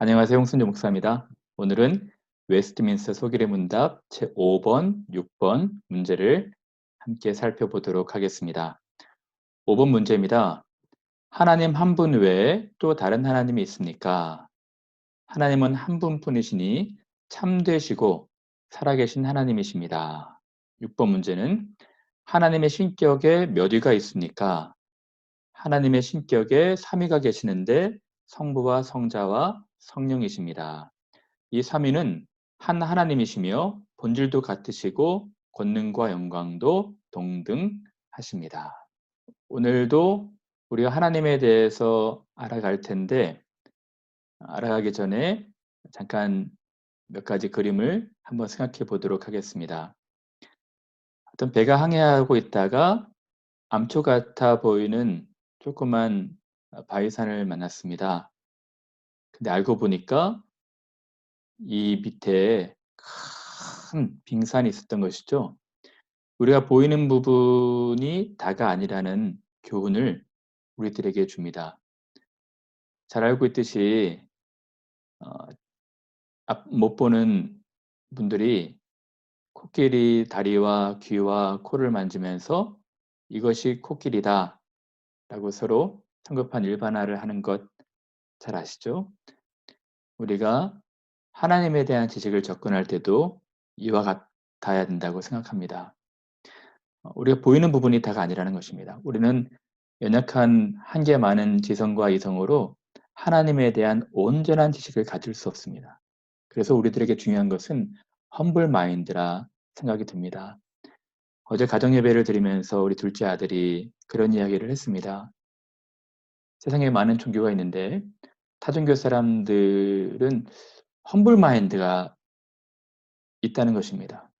안녕하세요. 홍순재 목사입니다. 오늘은 웨스트민스터 소기의 문답 제5번, 6번 문제를 함께 살펴보도록 하겠습니다. 5번 문제입니다. 하나님 한 분 외에 또 다른 하나님이 있습니까? 하나님은 한 분뿐이시니 참되시고 살아계신 하나님이십니다. 6번 문제는 하나님의 신격에 몇 위가 있습니까? 하나님의 신격에 3위가 계시는데 성부와 성자와 성령이십니다. 이 3위는 한 하나님이시며 본질도 같으시고 권능과 영광도 동등하십니다. 오늘도 우리가 하나님에 대해서 알아갈 텐데 알아가기 전에 잠깐 몇 가지 그림을 한번 생각해 보도록 하겠습니다. 어떤 배가 항해하고 있다가 암초 같아 보이는 조그만 바위산을 만났습니다. 근데 알고 보니까 이 밑에 큰 빙산이 있었던 것이죠. 우리가 보이는 부분이 다가 아니라는 교훈을 우리들에게 줍니다. 잘 알고 있듯이 어, 못 보는 분들이 코끼리 다리와 귀와 코를 만지면서 이것이 코끼리다 라고 서로 성급한 일반화를 하는 것 잘 아시죠? 우리가 하나님에 대한 지식을 접근할 때도 이와 같아야 된다고 생각합니다. 우리가 보이는 부분이 다가 아니라는 것입니다. 우리는 연약한 한계 많은 지성과 이성으로 하나님에 대한 온전한 지식을 가질 수 없습니다. 그래서 우리들에게 중요한 것은 험블 마인드라 생각이 듭니다. 어제 가정예배를 드리면서 우리 둘째 아들이 그런 이야기를 했습니다. 세상에 많은 종교가 있는데 타종교 사람들은 험블 마인드가 있다는 것입니다.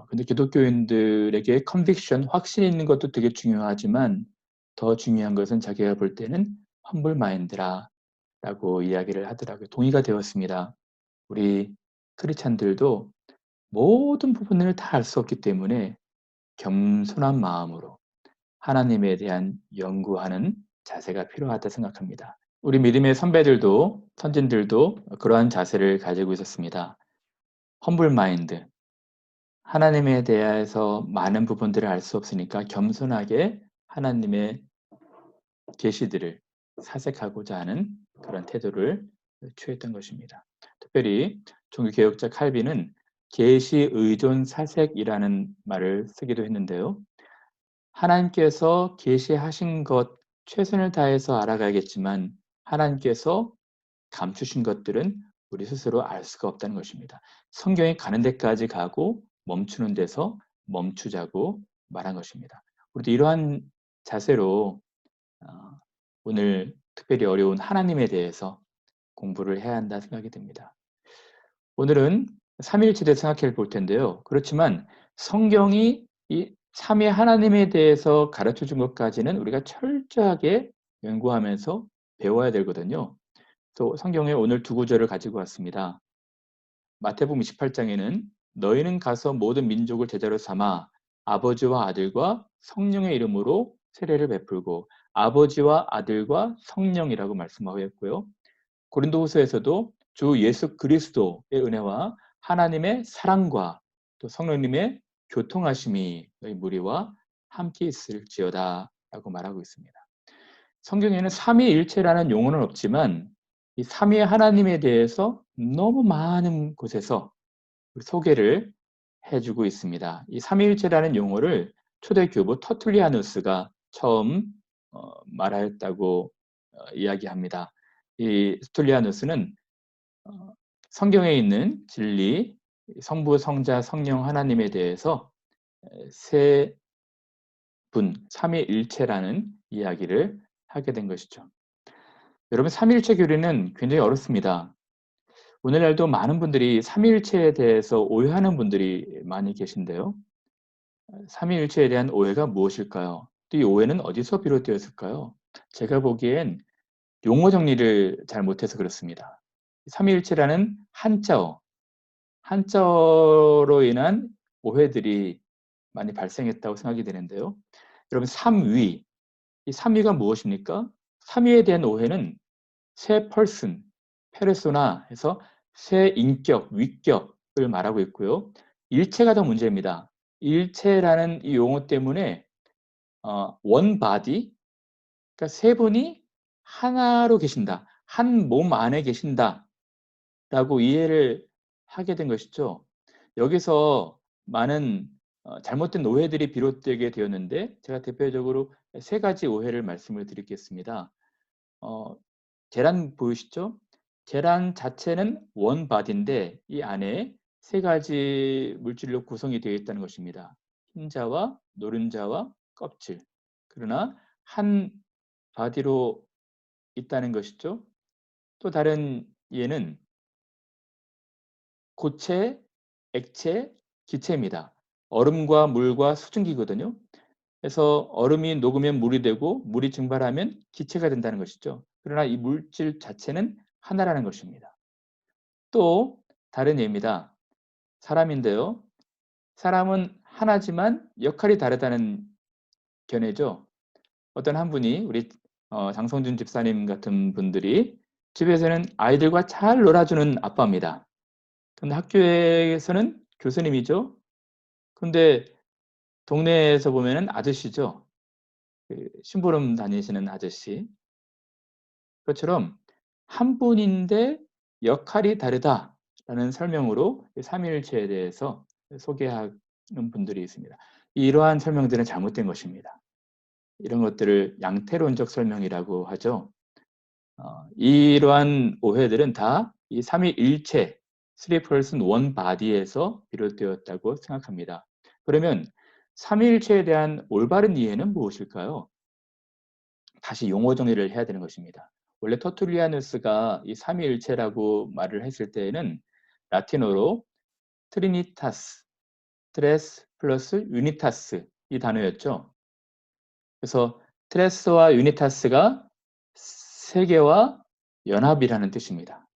근데 기독교인들에게 컨빅션, 확신 있는 것도 되게 중요하지만 더 중요한 것은 자기가 볼 때는 험블 마인드라 라고 이야기를 하더라고요. 동의가 되었습니다. 우리 크리스찬들도 모든 부분을 다 알 수 없기 때문에 겸손한 마음으로 하나님에 대한 연구하는 자세가 필요하다 생각합니다. 우리 믿음의 선배들도 선진들도 그러한 자세를 가지고 있었습니다. 험블 마인드, 하나님에 대해서 많은 부분들을 알 수 없으니까 겸손하게 하나님의 계시들을 사색하고자 하는 그런 태도를 취했던 것입니다. 특별히 종교개혁자 칼빈은 계시 의존 사색이라는 말을 쓰기도 했는데요. 하나님께서 계시하신 것 최선을 다해서 알아가야겠지만 하나님께서 감추신 것들은 우리 스스로 알 수가 없다는 것입니다. 성경이 가는 데까지 가고 멈추는 데서 멈추자고 말한 것입니다. 우리도 이러한 자세로 오늘 특별히 어려운 하나님에 대해서 공부를 해야 한다 생각이 듭니다. 오늘은 삼위일체를 생각해 볼 텐데요. 그렇지만 성경이 이 삼위 하나님에 대해서 가르쳐 준 것까지는 우리가 철저하게 연구하면서 배워야 되거든요. 또 성경에 오늘 두 구절을 가지고 왔습니다. 마태복음 28장에는 너희는 가서 모든 민족을 제자로 삼아 아버지와 아들과 성령의 이름으로 세례를 베풀고 아버지와 아들과 성령이라고 말씀하고 있고요. 고린도후서에서도 주 예수 그리스도의 은혜와 하나님의 사랑과 또 성령님의 교통하심이 너희 무리와 함께 있을지어다 라고 말하고 있습니다. 성경에는 삼위일체라는 용어는 없지만 이 삼위 하나님에 대해서 너무 많은 곳에서 소개를 해주고 있습니다. 이 삼위일체라는 용어를 초대 교부 터툴리아누스가 처음 말하였다고 이야기합니다. 이 스툴리아누스는 성경에 있는 진리, 성부, 성자, 성령 하나님에 대해서 세 분, 삼위일체라는 이야기를 하게 된 것이죠. 여러분, 삼위일체 교리는 굉장히 어렵습니다. 오늘날도 많은 분들이 삼위일체에 대해서 오해하는 분들이 많이 계신데요. 삼위일체에 대한 오해가 무엇일까요? 또 이 오해는 어디서 비롯되었을까요? 제가 보기엔 용어 정리를 잘 못해서 그렇습니다. 삼위일체라는 한자어로 인한 오해들이 많이 발생했다고 생각이 되는데요. 여러분, 삼위, 이 삼위가 무엇입니까? 삼위에 대한 오해는 세 펄슨, 페르소나 해서 새 인격, 위격을 말하고 있고요. 일체가 더 문제입니다. 일체라는 이 용어 때문에 원 바디, 그러니까 세 분이 하나로 계신다. 한 몸 안에 계신다라고 이해를 하게 된 것이죠. 여기서 많은 잘못된 오해들이 비롯되게 되었는데 제가 대표적으로 세 가지 오해를 말씀을 드리겠습니다. 계란 보이시죠? 계란 자체는 원 바디인데 이 안에 세 가지 물질로 구성이 되어 있다는 것입니다. 흰자와 노른자와 껍질. 그러나 한 바디로 있다는 것이죠. 또 다른 예는 고체, 액체, 기체입니다. 얼음과 물과 수증기거든요. 그래서 얼음이 녹으면 물이 되고 물이 증발하면 기체가 된다는 것이죠. 그러나 이 물질 자체는 하나라는 것입니다. 또 다른 예입니다. 사람인데요. 사람은 하나지만 역할이 다르다는 견해죠. 어떤 한 분이 우리 장성준 집사님 같은 분들이 집에서는 아이들과 잘 놀아주는 아빠입니다. 근데 학교에서는 교수님이죠. 근데 동네에서 보면은 아저씨죠. 그 심부름 다니시는 아저씨. 그것처럼 한 분인데 역할이 다르다라는 설명으로 삼위일체에 대해서 소개하는 분들이 있습니다. 이러한 설명들은 잘못된 것입니다. 이런 것들을 양태론적 설명이라고 하죠. 이러한 오해들은 다 이 삼위일체, Three Person One Body에서 비롯되었다고 생각합니다. 그러면 삼위일체에 대한 올바른 이해는 무엇일까요? 다시 용어 정리를 해야 되는 것입니다. 원래 터툴리아누스가 이 삼위일체라고 말을 했을 때에는 라틴어로 트리니타스, 트레스 플러스 유니타스 이 단어였죠. 그래서 트레스와 유니타스가 세계와 연합이라는 뜻입니다.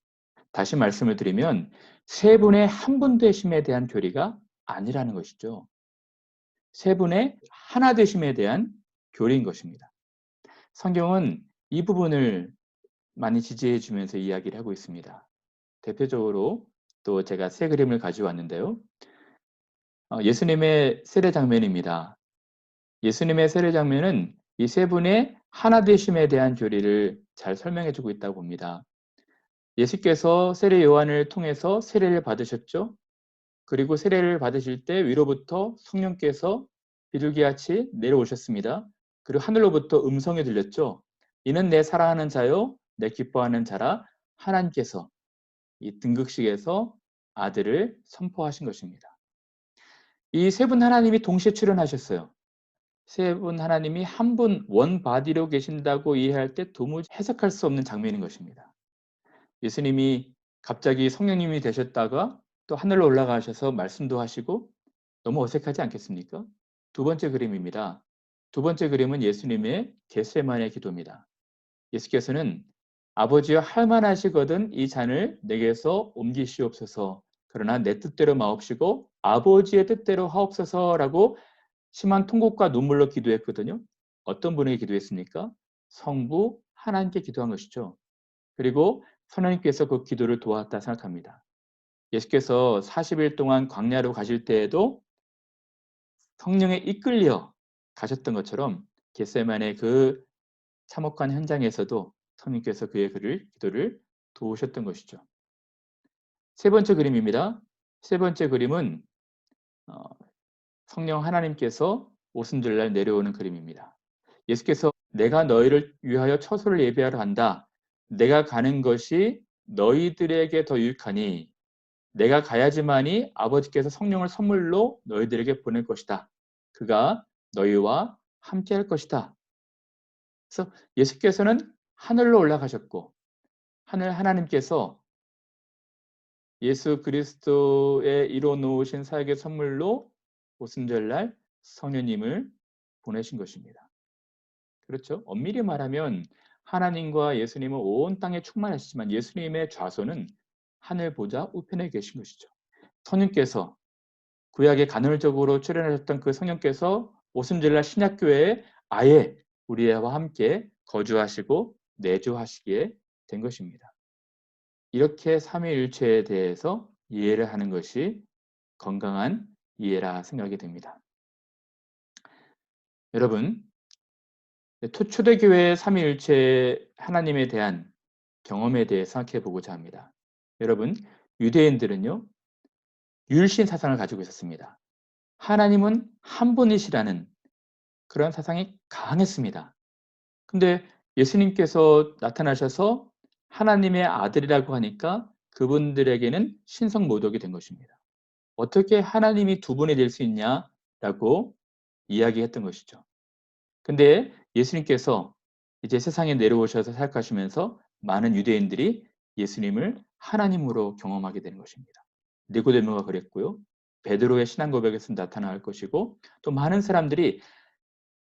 다시 말씀을 드리면 세 분의 한 분 되심에 대한 교리가 아니라는 것이죠. 세 분의 하나 되심에 대한 교리인 것입니다. 성경은 이 부분을 많이 지지해 주면서 이야기를 하고 있습니다. 대표적으로 또 제가 세 그림을 가져왔는데요. 예수님의 세례 장면입니다. 예수님의 세례 장면은 이 세 분의 하나 되심에 대한 교리를 잘 설명해 주고 있다고 봅니다. 예수께서 세례 요한을 통해서 세례를 받으셨죠. 그리고 세례를 받으실 때 위로부터 성령께서 비둘기같이 내려오셨습니다. 그리고 하늘로부터 음성이 들렸죠. 이는 내 사랑하는 자요, 내 기뻐하는 자라. 하나님께서 이 등극식에서 아들을 선포하신 것입니다. 이 세 분 하나님이 동시에 출현하셨어요. 세 분 하나님이 한 분 원 바디로 계신다고 이해할 때 도무지 해석할 수 없는 장면인 것입니다. 예수님이 갑자기 성령님이 되셨다가 또 하늘로 올라가셔서 말씀도 하시고 너무 어색하지 않겠습니까? 두 번째 그림입니다. 두 번째 그림은 예수님의 겟세마네 기도입니다. 예수께서는 아버지여 할만하시거든 이 잔을 내게서 옮기시옵소서. 그러나 내 뜻대로 마옵시고 아버지의 뜻대로 하옵소서라고 심한 통곡과 눈물로 기도했거든요. 어떤 분에게 기도했습니까? 성부 하나님께 기도한 것이죠. 그리고 하나님께서 그 기도를 도왔다 생각합니다. 예수께서 40일 동안 광야로 가실 때에도 성령에 이끌려 가셨던 것처럼 겟세마네 그 참혹한 현장에서도 성령께서 그의 기도를 도우셨던 것이죠. 세 번째 그림입니다. 세 번째 그림은 성령 하나님께서 오순절날 내려오는 그림입니다. 예수께서 내가 너희를 위하여 처소를 예비하러 간다. 내가 가는 것이 너희들에게 더 유익하니 내가 가야지만이 아버지께서 성령을 선물로 너희들에게 보낼 것이다. 그가 너희와 함께 할 것이다. 그래서 예수께서는 하늘로 올라가셨고 하늘 하나님께서 예수 그리스도의 이뤄 놓으신 사역의 선물로 오순절날 성령님을 보내신 것입니다. 그렇죠? 엄밀히 말하면 하나님과 예수님은 온 땅에 충만하시지만 예수님의 좌소는 하늘 보좌 우편에 계신 것이죠. 성령께서 구약에 간헐적으로 출현하셨던 그 성령께서 오순절날 신약교회에 아예 우리와 함께 거주하시고 내주하시게 된 것입니다. 이렇게 삼위일체에 대해서 이해를 하는 것이 건강한 이해라 생각이 됩니다. 여러분, 초대교회의 삼위일체 하나님에 대한 경험에 대해 생각해 보고자 합니다. 여러분, 유대인들은요, 유일신 사상을 가지고 있었습니다. 하나님은 한 분이시라는 그런 사상이 강했습니다. 근데 예수님께서 나타나셔서 하나님의 아들이라고 하니까 그분들에게는 신성모독이 된 것입니다. 어떻게 하나님이 두 분이 될 수 있냐라고 이야기했던 것이죠. 근데 예수님께서 이제 세상에 내려오셔서 사역하시면서 많은 유대인들이 예수님을 하나님으로 경험하게 되는 것입니다. 니고데모가 그랬고요. 베드로의 신앙 고백에서 나타날 것이고 또 많은 사람들이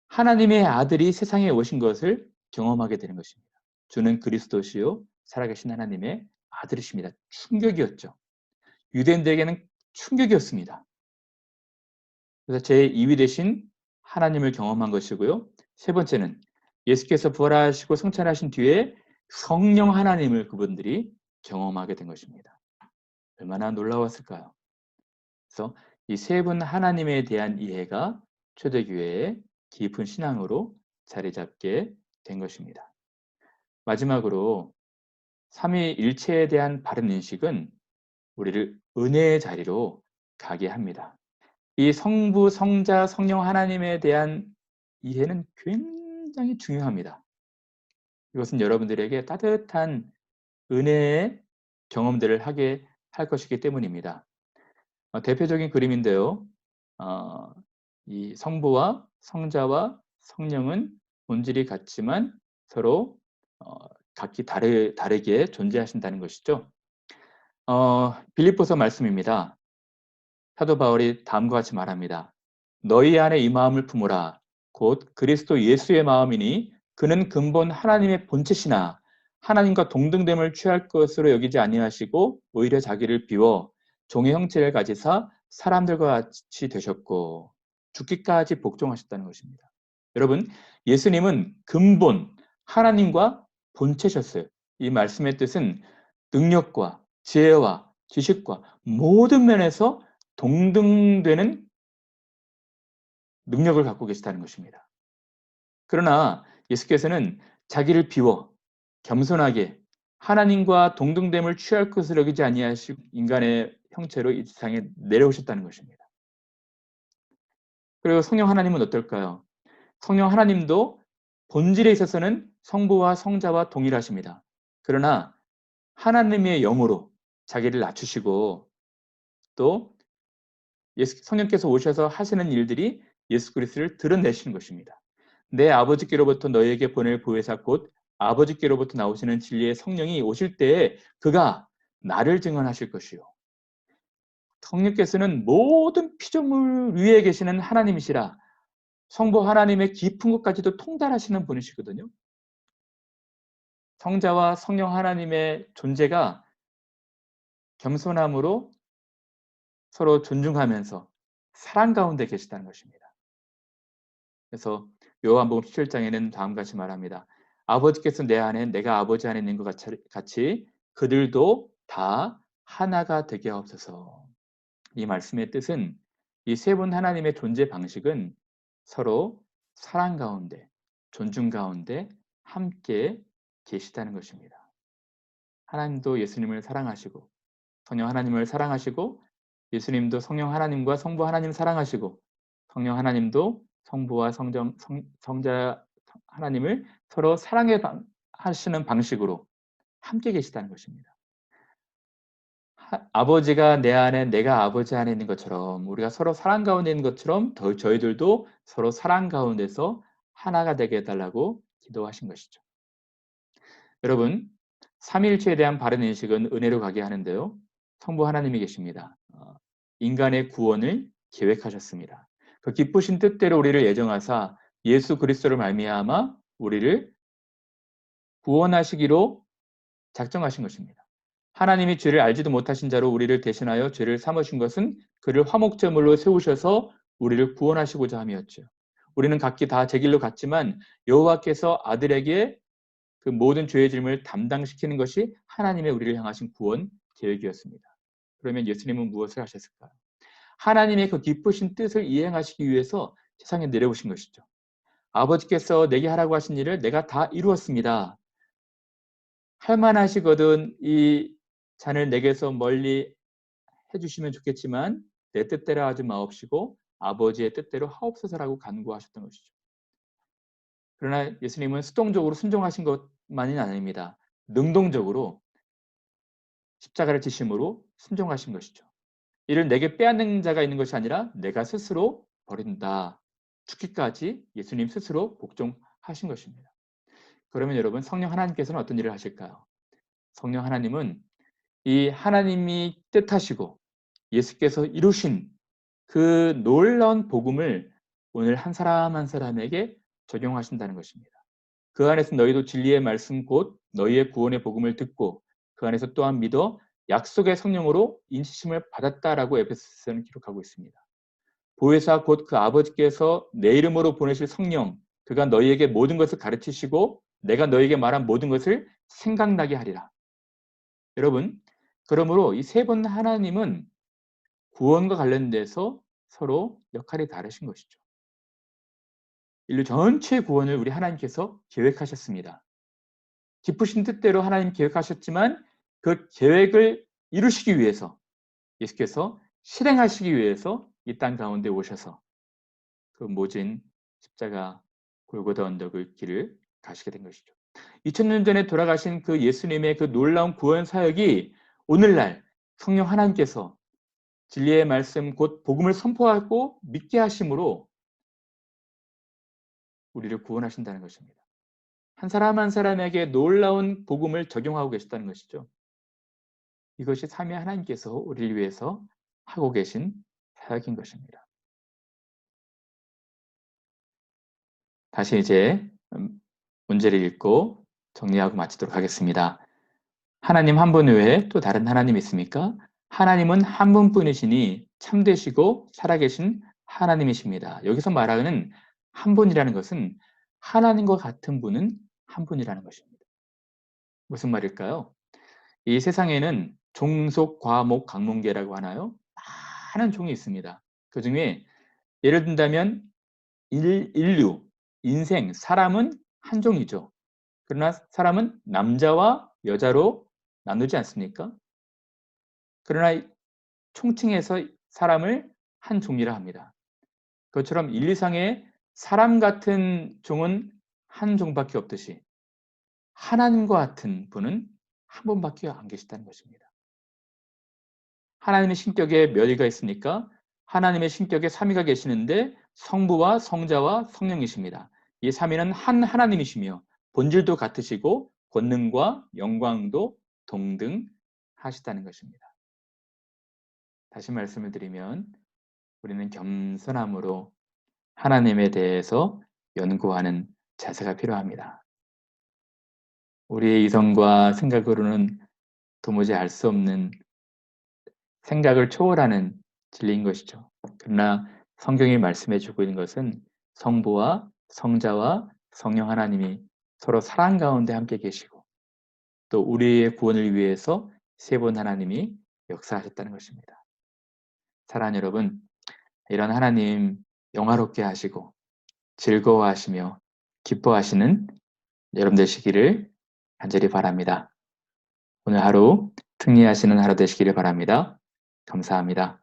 하나님의 아들이 세상에 오신 것을 경험하게 되는 것입니다. 주는 그리스도시요 살아계신 하나님의 아들이십니다. 충격이었죠. 유대인들에게는 충격이었습니다. 그래서 제2위 되신 하나님을 경험한 것이고요. 세 번째는 예수께서 부활하시고 성찬하신 뒤에 성령 하나님을 그분들이 경험하게 된 것입니다. 얼마나 놀라웠을까요? 그래서 이 세 분 하나님에 대한 이해가 초대교회의 깊은 신앙으로 자리 잡게 된 것입니다. 마지막으로 삼위일체에 대한 바른 인식은 우리를 은혜의 자리로 가게 합니다. 이 성부, 성자, 성령 하나님에 대한 이해는 굉장히 중요합니다. 이것은 여러분들에게 따뜻한 은혜의 경험들을 하게 할 것이기 때문입니다. 대표적인 그림인데요. 이 성부와 성자와 성령은 본질이 같지만 서로 각기 다르게 존재하신다는 것이죠. 빌립보서 말씀입니다. 사도 바울이 다음과 같이 말합니다. 너희 안에 이 마음을 품으라. 곧 그리스도 예수의 마음이니 그는 근본 하나님의 본체시나 하나님과 동등됨을 취할 것으로 여기지 아니하시고 오히려 자기를 비워 종의 형체를 가지사 사람들과 같이 되셨고 죽기까지 복종하셨다는 것입니다. 여러분, 예수님은 근본 하나님과 본체셨어요. 이 말씀의 뜻은 능력과 지혜와 지식과 모든 면에서 동등되는 능력을 갖고 계시다는 것입니다. 그러나 예수께서는 자기를 비워 겸손하게 하나님과 동등됨을 취할 것을 여기지 아니하시고 인간의 형체로 이 세상에 내려오셨다는 것입니다. 그리고 성령 하나님은 어떨까요? 성령 하나님도 본질에 있어서는 성부와 성자와 동일하십니다. 그러나 하나님의 영으로 자기를 낮추시고 또 성령께서 오셔서 하시는 일들이 예수 그리스도를 드러내시는 것입니다. 내 아버지께로부터 너희에게 보낼 보혜사 곧 아버지께로부터 나오시는 진리의 성령이 오실 때에 그가 나를 증언하실 것이요. 성령께서는 모든 피조물 위에 계시는 하나님이시라 성부 하나님의 깊은 것까지도 통달하시는 분이시거든요. 성자와 성령 하나님의 존재가 겸손함으로 서로 존중하면서 사랑 가운데 계시다는 것입니다. 그래서 요한복음 17장에는 다음과 같이 말합니다. 아버지께서 내 안에 내가 아버지 안에 있는 것 같이 그들도 다 하나가 되게 하옵소서. 이 말씀의 뜻은 이 세 분 하나님의 존재 방식은 서로 사랑 가운데 존중 가운데 함께 계시다는 것입니다. 하나님도 예수님을 사랑하시고 성령 하나님을 사랑하시고 예수님도 성령 하나님과 성부 하나님 사랑하시고 성령 하나님도 성부와 성자 하나님을 서로 하시는 방식으로 함께 계시다는 것입니다. 아버지가 내 안에 내가 아버지 안에 있는 것처럼 우리가 서로 사랑 가운데 있는 것처럼 저희들도 서로 사랑 가운데서 하나가 되게 해달라고 기도하신 것이죠. 여러분, 삼위일체에 대한 바른 인식은 은혜로 가게 하는데요. 성부 하나님이 계십니다. 인간의 구원을 계획하셨습니다. 그 기쁘신 뜻대로 우리를 예정하사 예수 그리스도를 말미암아 우리를 구원하시기로 작정하신 것입니다. 하나님이 죄를 알지도 못하신 자로 우리를 대신하여 죄를 삼으신 것은 그를 화목제물로 세우셔서 우리를 구원하시고자 함이었죠. 우리는 각기 다 제 길로 갔지만 여호와께서 아들에게 그 모든 죄의 짐을 담당시키는 것이 하나님의 우리를 향하신 구원 계획이었습니다. 그러면 예수님은 무엇을 하셨을까요? 하나님의 그 기쁘신 뜻을 이행하시기 위해서 세상에 내려오신 것이죠. 아버지께서 내게 하라고 하신 일을 내가 다 이루었습니다. 할만하시거든 이 잔을 내게서 멀리 해주시면 좋겠지만 내 뜻대로 하지 마옵시고 아버지의 뜻대로 하옵소서라고 간구하셨던 것이죠. 그러나 예수님은 수동적으로 순종하신 것만이 아닙니다. 능동적으로 십자가를 지심으로 순종하신 것이죠. 이를 내게 빼앗는 자가 있는 것이 아니라 내가 스스로 버린다. 죽기까지 예수님 스스로 복종하신 것입니다. 그러면 여러분 성령 하나님께서는 어떤 일을 하실까요? 성령 하나님은 이 하나님이 뜻하시고 예수께서 이루신 그 놀라운 복음을 오늘 한 사람 한 사람에게 적용하신다는 것입니다. 그 안에서 너희도 진리의 말씀 곧 너희의 구원의 복음을 듣고 그 안에서 또한 믿어 약속의 성령으로 인치심을 받았다라고 에베소서는 기록하고 있습니다. 보혜사 곧 그 아버지께서 내 이름으로 보내실 성령 그가 너희에게 모든 것을 가르치시고 내가 너희에게 말한 모든 것을 생각나게 하리라. 여러분, 그러므로 이 세 분 하나님은 구원과 관련돼서 서로 역할이 다르신 것이죠. 인류 전체의 구원을 우리 하나님께서 계획하셨습니다. 기쁘신 뜻대로 하나님 계획하셨지만 그 계획을 이루시기 위해서 예수께서 실행하시기 위해서 이 땅 가운데 오셔서 그 모진 십자가 골고다 언덕의 길을 가시게 된 것이죠. 2000년 전에 돌아가신 그 예수님의 그 놀라운 구원 사역이 오늘날 성령 하나님께서 진리의 말씀 곧 복음을 선포하고 믿게 하심으로 우리를 구원하신다는 것입니다. 한 사람 한 사람에게 놀라운 복음을 적용하고 계시다는 것이죠. 이것이 삼위 하나님께서 우리를 위해서 하고 계신 사역인 것입니다. 다시 이제 문제를 읽고 정리하고 마치도록 하겠습니다. 하나님 한 분 외에 또 다른 하나님 있습니까? 하나님은 한 분뿐이시니 참되시고 살아계신 하나님이십니다. 여기서 말하는 한 분이라는 것은 하나님과 같은 분은 한 분이라는 것입니다. 무슨 말일까요? 이 세상에는 종속, 과목, 강문계라고 하나요? 많은 종이 있습니다. 그 중에 예를 든다면 인류, 인생, 사람은 한 종이죠. 그러나 사람은 남자와 여자로 나누지 않습니까? 그러나 총칭해서 사람을 한 종이라 합니다. 그것처럼 인류상에 사람 같은 종은 한 종밖에 없듯이 하나님과 같은 분은 한 분밖에 안 계시다는 것입니다. 하나님의 신격에 몇 위가 있습니까? 하나님의 신격에 3위가 계시는데 성부와 성자와 성령이십니다. 이 3위는 한 하나님이시며 본질도 같으시고 권능과 영광도 동등하시다는 것입니다. 다시 말씀을 드리면 우리는 겸손함으로 하나님에 대해서 연구하는 자세가 필요합니다. 우리의 이성과 생각으로는 도무지 알 수 없는 생각을 초월하는 진리인 것이죠. 그러나 성경이 말씀해 주고 있는 것은 성부와 성자와 성령 하나님이 서로 사랑 가운데 함께 계시고 또 우리의 구원을 위해서 세 분 하나님이 역사하셨다는 것입니다. 사랑하는 여러분, 이런 하나님 영화롭게 하시고 즐거워하시며 기뻐하시는 여러분 되시기를 간절히 바랍니다. 오늘 하루 승리하시는 하루 되시기를 바랍니다. 감사합니다.